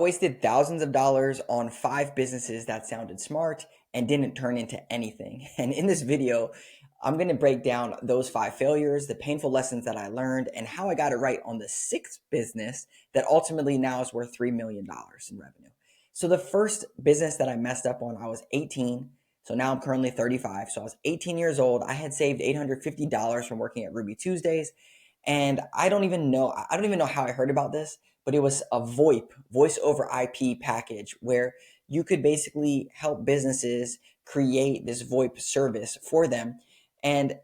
Wasted thousands of dollars on 5 businesses that sounded smart and didn't turn into anything. And in this video, I'm going to break down those 5 failures, the painful lessons that I learned, and how I got it right on the 6th business that ultimately now is worth $3 million in revenue. So the first business that I messed up on, I was 18. So now I'm currently 35. So I was 18 years old. I had saved $850 from working at Ruby Tuesdays. And I don't even know how I heard about this, but it was a voice over IP package where you could basically help businesses create this VoIP service for them. And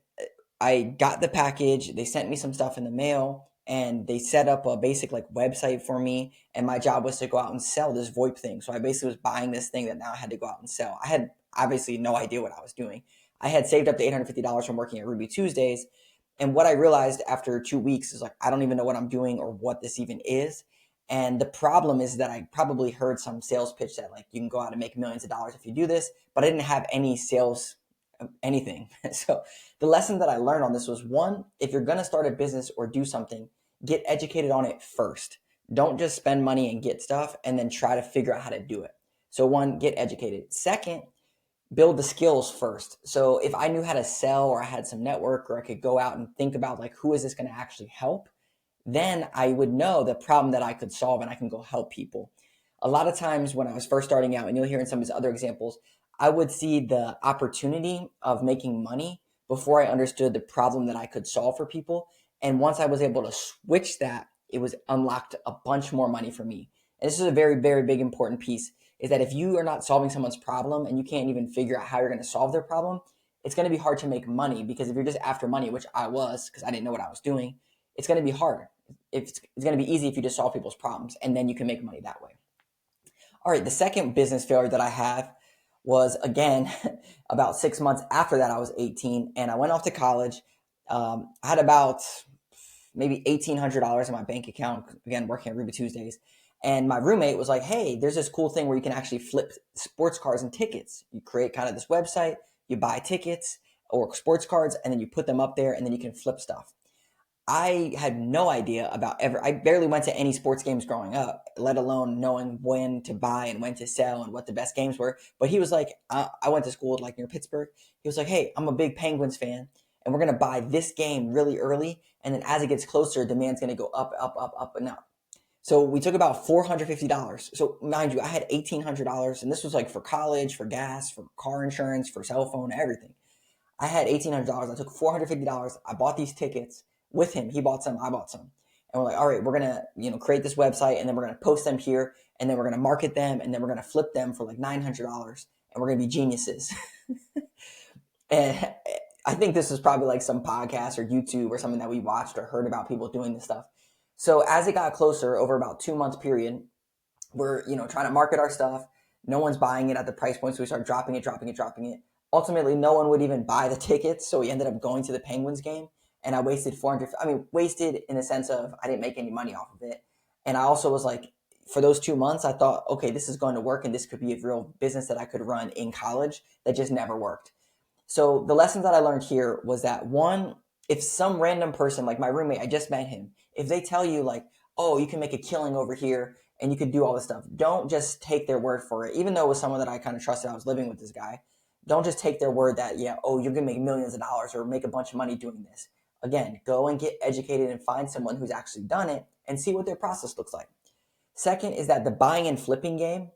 I got the package, they sent me some stuff in the mail, and they set up a basic like website for me, and my job was to go out and sell this VoIP thing. So I basically was buying this thing that now I had to go out and sell. I had obviously no idea what I was doing. I had saved up to $850 from working at Ruby Tuesdays, and what I realized after 2 weeks is like I don't even know what I'm doing or what this even is. And the problem is that I probably heard some sales pitch that like you can go out and make millions of dollars if you do this, but I didn't have any sales anything. So the lesson that I learned on this was, one, if you're going to start a business or do something, get educated on it first. Don't just spend money and get stuff and then try to figure out how to do it. So one, get educated. Second, build the skills first. So if I knew how to sell, or I had some network, or I could go out and think about like, who is this going to actually help? Then I would know the problem that I could solve and I can go help people. A lot of times when I was first starting out, and you'll hear in some of his other examples, I would see the opportunity of making money before I understood the problem that I could solve for people. And once I was able to switch that, it was unlocked a bunch more money for me. And this is a very, very big important piece, is that if you are not solving someone's problem and you can't even figure out how you're going to solve their problem, it's going to be hard to make money, because if you're just after money, which I was because I didn't know what I was doing, it's going to be hard. It's going to be easy if you just solve people's problems, and then you can make money that way. All right, the second business failure that I have was, again, about 6 months after that. I was 18 and I went off to college. I had about maybe $1,800 in my bank account, again, working at Ruby Tuesdays. And my roommate was like, hey, there's this cool thing where you can actually flip sports cars and tickets. You create kind of this website, you buy tickets or sports cards, and then you put them up there, and then you can flip stuff. I had no idea about I barely went to any sports games growing up, let alone knowing when to buy and when to sell and what the best games were. But he was like, I went to school like near Pittsburgh. He was like, hey, I'm a big Penguins fan, and we're going to buy this game really early. And then as it gets closer, demand's going to go up, up, up, up, and up. So we took about $450. So mind you, I had $1,800, and this was like for college, for gas, for car insurance, for cell phone, everything. I had $1,800. I took $450. I bought these tickets with him. He bought some, I bought some. And we're like, all right, we're going to, create this website, and then we're going to post them here, and then we're going to market them, and then we're going to flip them for like $900, and we're going to be geniuses. And I think this was probably like some podcast or YouTube or something that we watched or heard about people doing this stuff. So as it got closer, over about 2 months period, we're, trying to market our stuff. No one's buying it at the price point. So we start dropping it. Ultimately, no one would even buy the tickets. So we ended up going to the Penguins game, and I wasted wasted in the sense of I didn't make any money off of it. And I also was like, for those 2 months, I thought, okay, this is going to work, and this could be a real business that I could run in college. That just never worked. So the lessons that I learned here was that, one, if some random person, like my roommate, I just met him, if they tell you like, oh, you can make a killing over here and you could do all this stuff, don't just take their word for it. Even though it was someone that I kind of trusted, I was living with this guy. Don't just take their word that, yeah, oh, you're going to make millions of dollars or make a bunch of money doing this. Again, go and get educated and find someone who's actually done it and see what their process looks like. Second is that the buying and flipping game,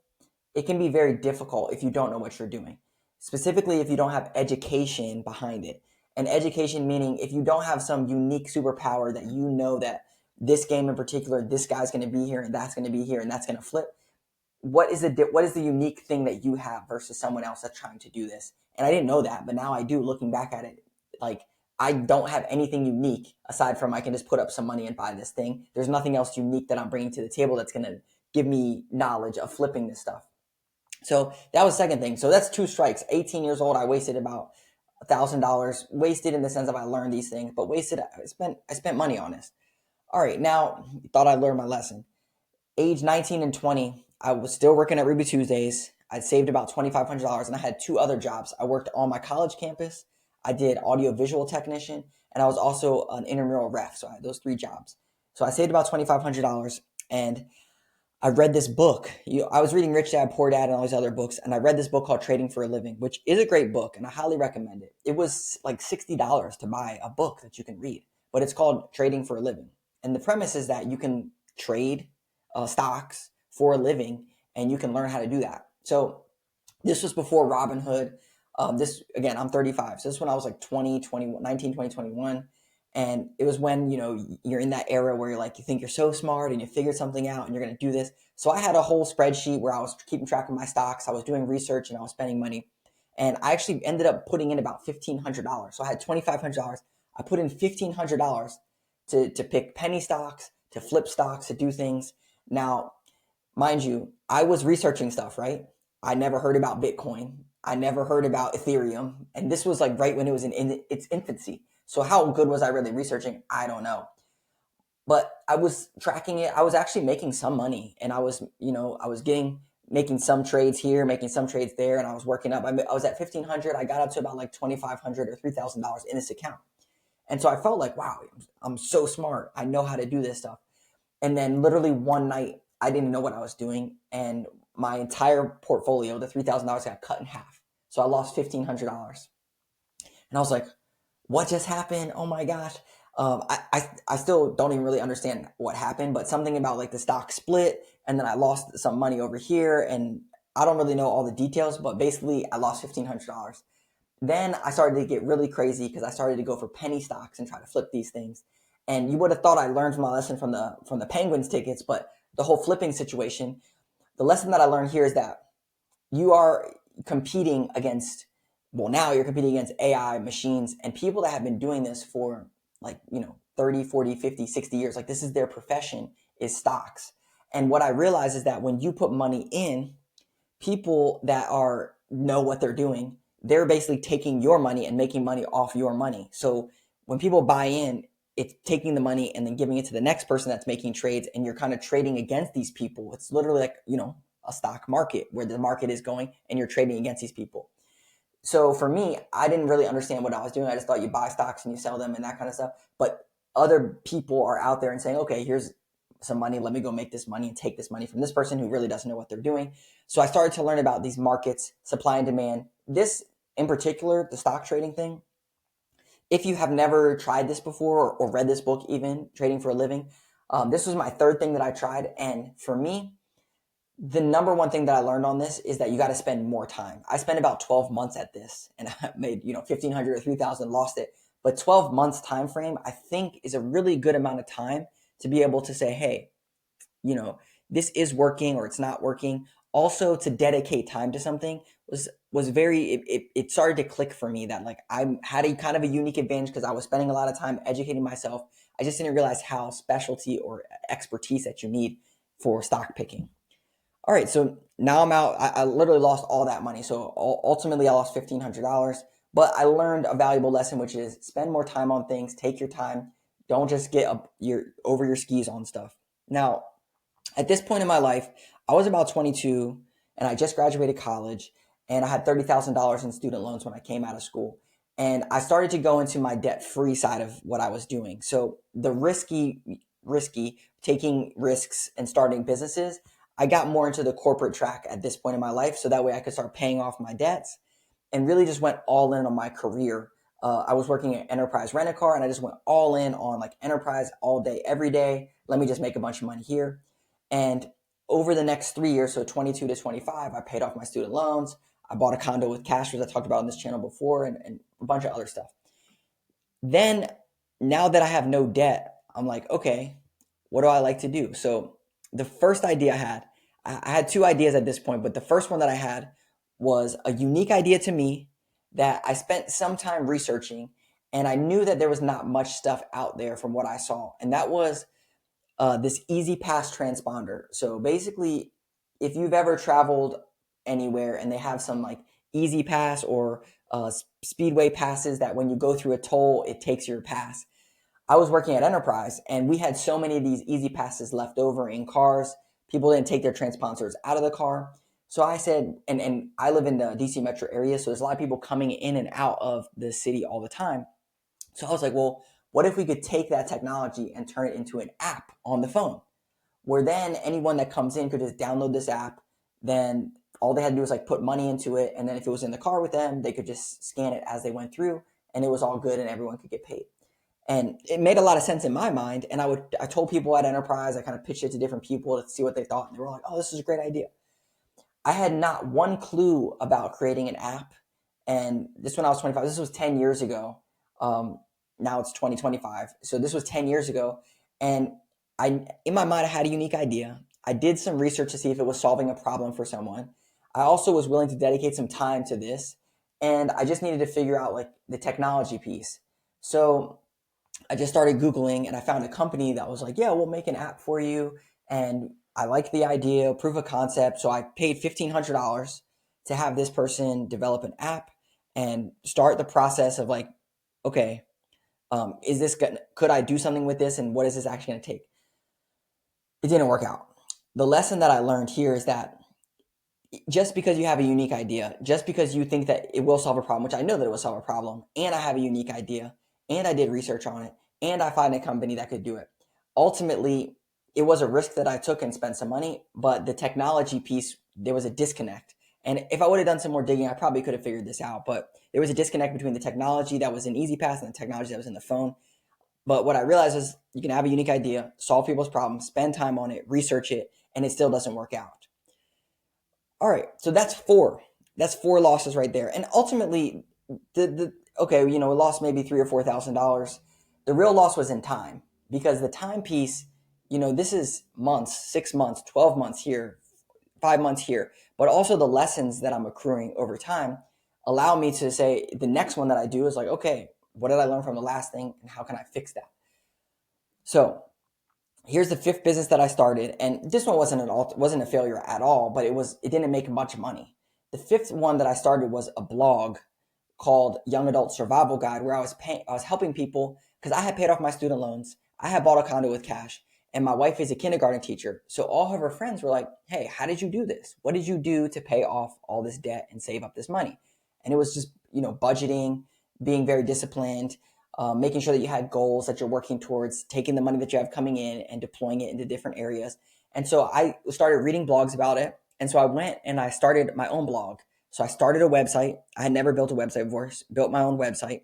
it can be very difficult if you don't know what you're doing, specifically if you don't have education behind it. And education meaning if you don't have some unique superpower that you know that this game in particular, this guy's going to be here and that's going to be here and that's going to flip. What is the unique thing that you have versus someone else that's trying to do this? And I didn't know that, but now I do, looking back at it. Like, I don't have anything unique aside from I can just put up some money and buy this thing. There's nothing else unique that I'm bringing to the table that's going to give me knowledge of flipping this stuff. So that was the second thing. So that's 2 strikes. 18 years old, I wasted about $1,000. Wasted in the sense of I learned these things, but wasted, I spent money on this. All right, now, thought I learned my lesson. Age 19 and 20, I was still working at Ruby Tuesdays. I saved about $2,500, and I had 2 other jobs. I worked on my college campus. I did audio-visual technician, and I was also an intramural ref. So I had those 3 jobs. So I saved about $2,500, and I read this book. I was reading Rich Dad Poor Dad and all these other books, and I read this book called Trading for a Living, which is a great book, and I highly recommend it. It was like $60 to buy a book that you can read, but it's called Trading for a Living. And the premise is that you can trade stocks for a living, and you can learn how to do that. So this was before Robinhood. This again, I'm 35, so this is when I was like 20, 21, 19, 20, 21. And it was when, you're in that era where you're like, you think you're so smart and you figured something out and you're going to do this. So I had a whole spreadsheet where I was keeping track of my stocks. I was doing research and I was spending money. And I actually ended up putting in about $1,500. So I had $2,500. I put in $1,500 to pick penny stocks, to flip stocks, to do things. Now, mind you, I was researching stuff, right? I never heard about Bitcoin. I never heard about Ethereum. And this was like right when it was in its infancy. So how good was I really researching? I don't know. But I was tracking it. I was actually making some money, and I was making some trades here, making some trades there, and I was working up. I was at 1,500. I got up to about like 2,500 or $3,000 in this account. And so I felt like, wow, I'm so smart. I know how to do this stuff. And then literally one night, I didn't know what I was doing, and my entire portfolio, the $3,000, got cut in half. So I lost $1,500. And I was like, what just happened? Oh my gosh. I still don't even really understand what happened, but something about like the stock split, and then I lost some money over here, and I don't really know all the details, but basically I lost $1,500. Then I started to get really crazy because I started to go for penny stocks and try to flip these things. And you would have thought I learned my lesson from the Penguins tickets, but the whole flipping situation, the lesson that I learned here is that you are competing against, well, now you're competing against AI machines and people that have been doing this for like, 30, 40, 50, 60 years. Like this is their profession, is stocks. And what I realize is that when you put money in, people that know what they're doing, they're basically taking your money and making money off your money. So when people buy in, it's taking the money and then giving it to the next person that's making trades, and you're kind of trading against these people. It's literally like, a stock market where the market is going and you're trading against these people. So for me, I didn't really understand what I was doing. I just thought you buy stocks and you sell them and that kind of stuff. But other people are out there and saying, okay, here's some money. Let me go make this money and take this money from this person who really doesn't know what they're doing. So I started to learn about these markets, supply and demand. This in particular, the stock trading thing, if you have never tried this before or read this book, even Trading for a Living, this was my third thing that I tried. And for me, the number one thing that I learned on this is that you got to spend more time. I spent about 12 months at this, and I made, 1,500 or 3,000, lost it. But 12 months time frame, I think, is a really good amount of time to be able to say, hey, this is working or it's not working. Also, to dedicate time to something was very, it started to click for me that like I had a kind of a unique advantage because I was spending a lot of time educating myself. I just didn't realize how specialty or expertise that you need for stock picking. All right, so now I'm out. I literally lost all that money. So ultimately, I lost $1,500. But I learned a valuable lesson, which is spend more time on things. Take your time. Don't just get over your skis on stuff. Now, at this point in my life, I was about 22, and I just graduated college, and I had $30,000 in student loans when I came out of school. And I started to go into my debt-free side of what I was doing. So the risky taking risks and starting businesses, I got more into the corporate track at this point in my life, so that way I could start paying off my debts and really just went all in on my career. I was working at Enterprise Rent-A-Car, and I just went all in on like Enterprise all day, every day. Let me just make a bunch of money here. And over the next 3 years, so 22 to 25, I paid off my student loans. I bought a condo with cash, as I talked about on this channel before, and a bunch of other stuff. Then, now that I have no debt, I'm like, okay, what do I like to do? So the first idea I had two ideas at this point, but the first one that I had was a unique idea to me that I spent some time researching, and I knew that there was not much stuff out there from what I saw, and that was this Easy Pass transponder. So basically, if you've ever traveled anywhere and they have some like Easy Pass or Speedway passes that when you go through a toll, it takes your pass. I was working at Enterprise, and we had so many of these Easy Passes left over in cars. People didn't take their transponders out of the car. So I said, and I live in the DC metro area, so there's a lot of people coming in and out of the city all the time. So I was like, well, what if we could take that technology and turn it into an app on the phone? where then anyone that comes in could just download this app. Then all they had to do was like put money into it. And then if it was in the car with them, they could just scan it as they went through, and it was all good and everyone could get paid. And it made a lot of sense in my mind. And I told people at Enterprise, I kind of pitched it to different people to see what they thought. And they were like, oh, this is a great idea. I had not one clue about creating an app. And this when I was 25, this was 10 years ago. Now it's 2025. So this was 10 years ago. And in my mind, I had a unique idea. I did some research to see if it was solving a problem for someone. I also was willing to dedicate some time to this. And I just needed to figure out like the technology piece. So I just started Googling and I found a company that was like, yeah, we'll make an app for you. And I liked the idea, proof of concept. So I paid $1,500 to have this person develop an app and start the process of like, okay, could I do something with this? And what is this actually going to take? It didn't work out. The lesson that I learned here is that just because you have a unique idea, just because you think that it will solve a problem, which I know that it will solve a problem, and I have a unique idea, and I did research on it, and I find a company that could do it. Ultimately, it was a risk that I took and spent some money, but the technology piece, there was a disconnect. And if I would have done some more digging, I probably could have figured this out, but there was a disconnect between the technology that was in EasyPass and the technology that was in the phone. But what I realized is you can have a unique idea, solve people's problems, spend time on it, research it, and it still doesn't work out. All right, so that's four. That's four losses right there. And ultimately, okay, we lost maybe $3,000 or $4,000. The real loss was in time, because the time piece, this is months, 6 months, 12 months here, 5 months here, but also the lessons that I'm accruing over time allow me to say the next one that I do is like, okay, what did I learn from the last thing, and how can I fix that? So here's the fifth business that I started, and this one wasn't a failure at all, but it didn't make much money. The fifth one that I started was a blog called Young Adult Survival Guide, where I was helping people because I had paid off my student loans. I had bought a condo with cash, and my wife is a kindergarten teacher. So all of her friends were like, "Hey, how did you do this? What did you do to pay off all this debt and save up this money?" And it was just budgeting, being very disciplined, making sure that you had goals that you're working towards, taking the money that you have coming in and deploying it into different areas. And so I started reading blogs about it. And so I went and I started my own blog. So I started a website. I had never built a website before, built my own website.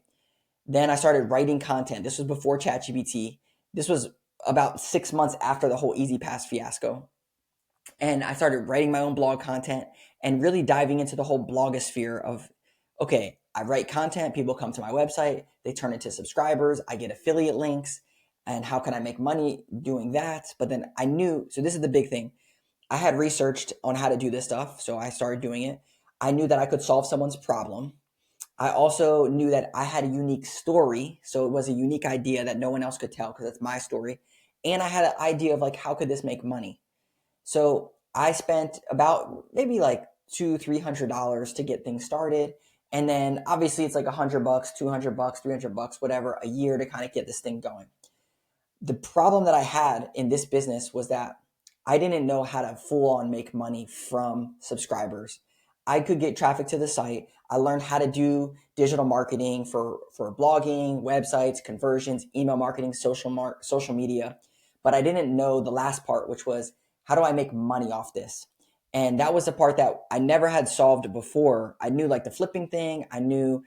Then I started writing content. This was before ChatGPT. This was about 6 months after the whole EasyPass fiasco. And I started writing my own blog content and really diving into the whole blogosphere of, okay, I write content, people come to my website, they turn into subscribers, I get affiliate links, and how can I make money doing that? But then I knew, so this is the big thing. I had researched on how to do this stuff, so I started doing it. I knew that I could solve someone's problem. I also knew that I had a unique story, so it was a unique idea that no one else could tell because it's my story. And I had an idea of like, how could this make money? So I spent about maybe like $200-$300 to get things started. And then obviously it's like $100, $200, $300, whatever, a year to kind of get this thing going. The problem that I had in this business was that I didn't know how to full on make money from subscribers. I could get traffic to the site. I learned how to do digital marketing for blogging, websites, conversions, email marketing, social media. But I didn't know the last part, which was how do I make money off this? And that was the part that I never had solved before. I knew like the flipping thing. I knew,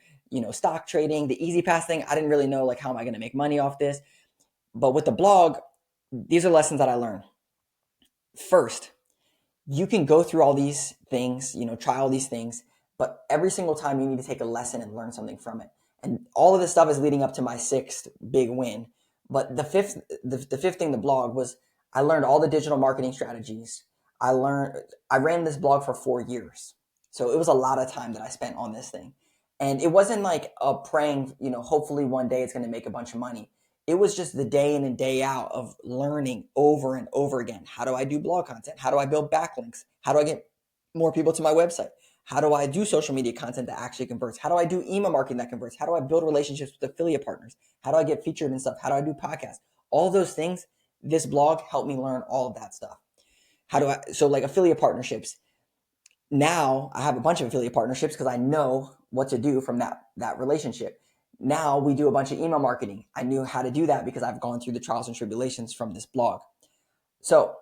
stock trading, the EasyPass thing. I didn't really know like how am I going to make money off this? But with the blog, these are lessons that I learned. First, you can go through all these things, try all these things, but every single time you need to take a lesson and learn something from it. And all of this stuff is leading up to my sixth big win. But the fifth thing, the blog, was I learned all the digital marketing strategies. I ran this blog for 4 years. So it was a lot of time that I spent on this thing. And it wasn't like a praying, hopefully one day it's going to make a bunch of money. It was just the day in and day out of learning over and over again. How do I do blog content? How do I build backlinks? How do I get more people to my website? How do I do social media content that actually converts? How do I do email marketing that converts? How do I build relationships with affiliate partners? How do I get featured in stuff? How do I do podcasts? All those things, this blog helped me learn all of that stuff. So like affiliate partnerships. Now I have a bunch of affiliate partnerships because I know what to do from that relationship. Now we do a bunch of email marketing. I knew how to do that because I've gone through the trials and tribulations from this blog. So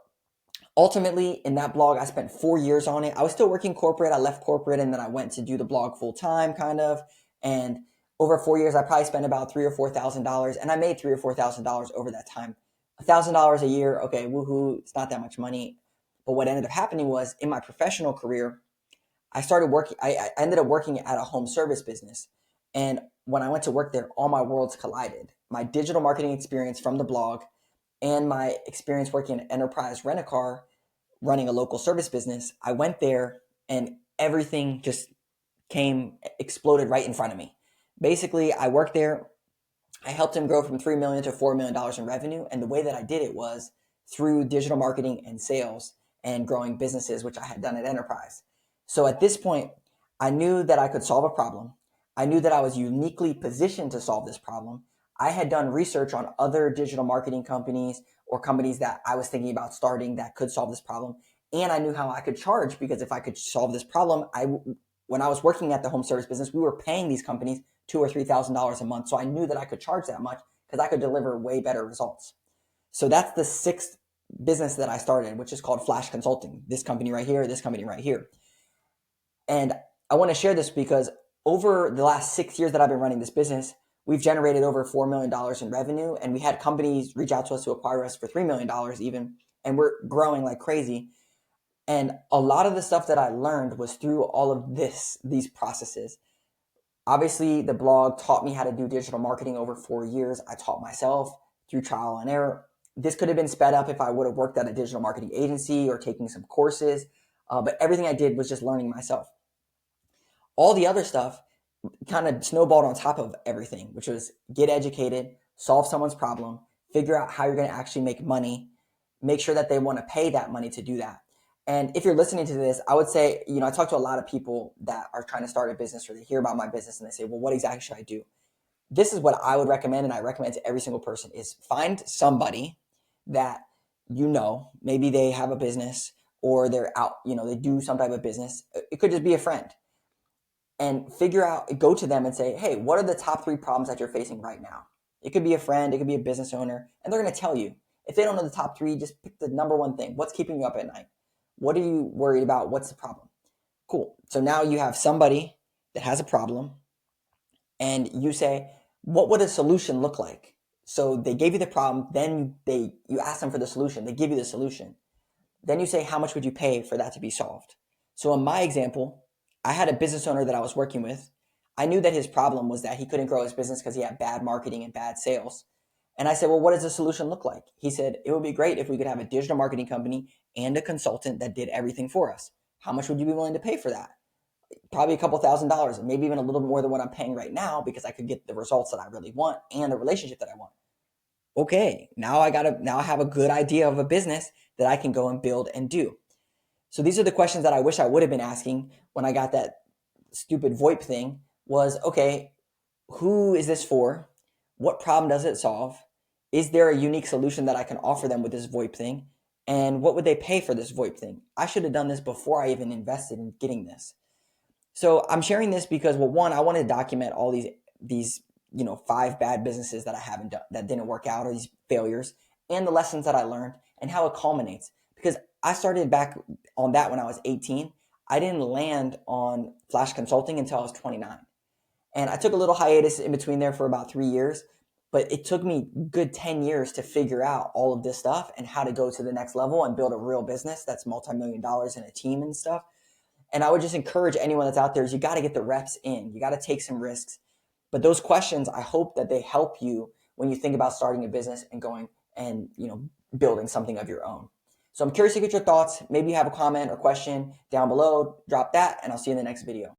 Ultimately, in that blog, I spent 4 years on it. I was still working corporate. I left corporate and then I went to do the blog full time, kind of. And over 4 years, I probably spent about $3,000 or $4,000, and I made $3,000 or $4,000 over that time. $1,000 a year, okay, woohoo! It's not that much money. But what ended up happening was in my professional career, I started working. I ended up working at a home service business, and when I went to work there, all my worlds collided. My digital marketing experience from the blog and my experience working at enterprise rent-a-car running a local service business, I went there and everything just exploded right in front of me. Basically, I worked there. I helped him grow from $3 million to $4 million in revenue. And the way that I did it was through digital marketing and sales and growing businesses, which I had done at enterprise. So at this point, I knew that I could solve a problem. I knew that I was uniquely positioned to solve this problem. I had done research on other digital marketing companies or companies that I was thinking about starting that could solve this problem. And I knew how I could charge, because if I could solve this problem, when I was working at the home service business, we were paying these companies $2,000 or $3,000 a month. So I knew that I could charge that much because I could deliver way better results. So that's the sixth business that I started, which is called Flash Consulting. This company right here, this company right here. And I want to share this because over the last 6 years that I've been running this business, we've generated over $4 million in revenue, and we had companies reach out to us to acquire us for $3 million even, and we're growing like crazy. And a lot of the stuff that I learned was through all of these processes. Obviously, the blog taught me how to do digital marketing over 4 years. I taught myself through trial and error. This could have been sped up if I would have worked at a digital marketing agency or taking some courses, but everything I did was just learning myself. All the other stuff kind of snowballed on top of everything, which was get educated, solve someone's problem, figure out how you're going to actually make money, make sure that they want to pay that money to do that. And if you're listening to this, I would say, I talk to a lot of people that are trying to start a business, or they hear about my business and they say, well, what exactly should I do? This is what I would recommend, and I recommend to every single person, is find somebody that maybe they have a business or they're out, they do some type of business. It could just be a friend. And go to them and say, hey, what are the top 3 problems that you're facing right now? It could be a friend, it could be a business owner, and they're going to tell you. If they don't know the top 3, just pick the number one thing. What's keeping you up at night? What are you worried about? What's the problem? Cool. So now you have somebody that has a problem, and you say, what would a solution look like? So they gave you the problem, then you ask them for the solution. They give you the solution. Then you say, how much would you pay for that to be solved? So in my example, I had a business owner that I was working with. I knew that his problem was that he couldn't grow his business because he had bad marketing and bad sales. And I said, well, what does the solution look like? He said, it would be great if we could have a digital marketing company and a consultant that did everything for us. How much would you be willing to pay for that? Probably a couple $1,000s, maybe even a little more than what I'm paying right now, because I could get the results that I really want and the relationship that I want. Okay, now I have a good idea of a business that I can go and build and do. So these are the questions that I wish I would have been asking when I got that stupid VoIP thing. Was, okay, who is this for? What problem does it solve? Is there a unique solution that I can offer them with this VoIP thing? And what would they pay for this VoIP thing? I should have done this before I even invested in getting this. So I'm sharing this because, well, one, I want to document all these 5 bad businesses that I haven't done, that didn't work out, or these failures, and the lessons that I learned and how it culminates. Because I started back on that when I was 18. I didn't land on Flash Consulting until I was 29. And I took a little hiatus in between there for about 3 years, but it took me good 10 years to figure out all of this stuff and how to go to the next level and build a real business that's multi-million dollars and a team and stuff. And I would just encourage anyone that's out there, is you got to get the reps in. You got to take some risks. But those questions, I hope that they help you when you think about starting a business and going and, building something of your own. So I'm curious to get your thoughts. Maybe you have a comment or question down below. Drop that, and I'll see you in the next video.